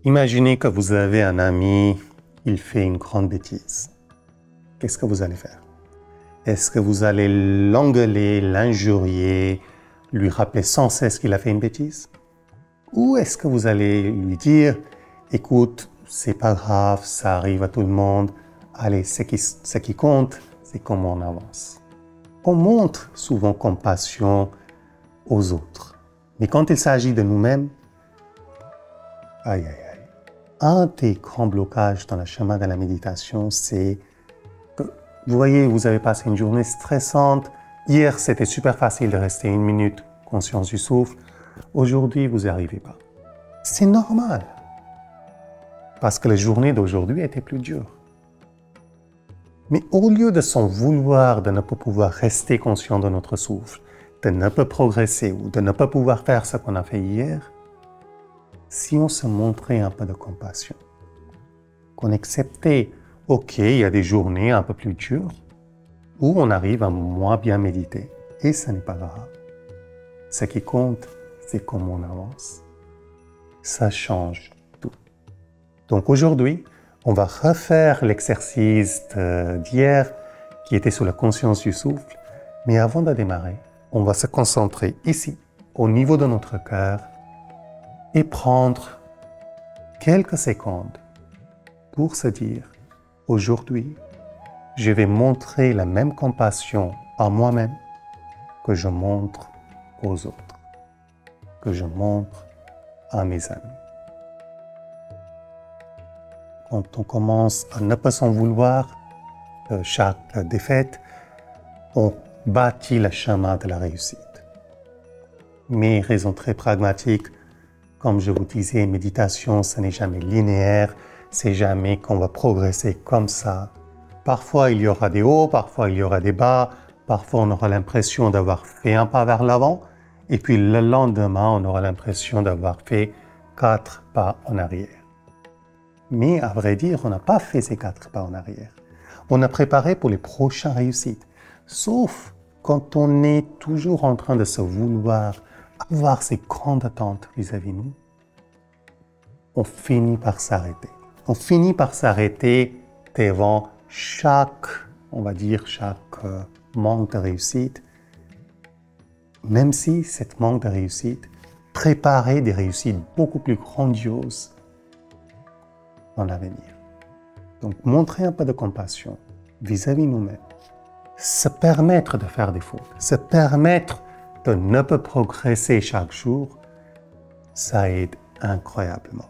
Imaginez que vous avez un ami, il fait une grande bêtise. Qu'est-ce que vous allez faire? Est-ce que vous allez l'engueuler, l'injurier, lui rappeler sans cesse qu'il a fait une bêtise? Ou est-ce que vous allez lui dire, écoute, c'est pas grave, ça arrive à tout le monde, allez, ce qui compte, c'est comment on avance. On montre souvent compassion aux autres. Mais quand il s'agit de nous-mêmes, aïe, aïe, aïe. Un des grands blocages dans le chemin de la méditation, c'est que, vous voyez, vous avez passé une journée stressante. Hier, c'était super facile de rester 1 minute, conscience du souffle. Aujourd'hui, vous n'y arrivez pas. C'est normal. Parce que la journée d'aujourd'hui était plus dure. Mais au lieu de s'en vouloir de ne pas pouvoir rester conscient de notre souffle, de ne pas progresser ou de ne pas pouvoir faire ce qu'on a fait hier, si on se montrait un peu de compassion, qu'on acceptait, ok, il y a des journées un peu plus dures, où on arrive à moins bien méditer, et ce n'est pas grave. Ce qui compte, c'est comment on avance. Ça change tout. Donc aujourd'hui, on va refaire l'exercice d'hier, qui était sur la conscience du souffle, mais avant de démarrer, on va se concentrer ici, au niveau de notre cœur, et prendre quelques secondes pour se dire, aujourd'hui, je vais montrer la même compassion à moi-même que je montre aux autres, que je montre à mes amis. Quand on commence à ne pas s'en vouloir de chaque défaite, on bâtit le chemin de la réussite. Mais raison très pragmatique, comme je vous disais, méditation, ce n'est jamais linéaire, c'est jamais qu'on va progresser comme ça. Parfois, il y aura des hauts, parfois, il y aura des bas, parfois, on aura l'impression d'avoir fait un pas vers l'avant, et puis le lendemain, on aura l'impression d'avoir fait 4 pas en arrière. Mais à vrai dire, on n'a pas fait ces 4 pas en arrière. On a préparé pour les prochaines réussites. Sauf quand on est toujours en train de se vouloir avoir ces grandes attentes vis-à-vis de nous, on finit par s'arrêter. On finit par s'arrêter devant chaque manque de réussite, même si cette manque de réussite préparait des réussites beaucoup plus grandioses dans l'avenir. Donc, montrer un peu de compassion vis-à-vis de nous-mêmes, se permettre de faire des fautes, se permettre de ne pas progresser chaque jour, ça aide incroyablement.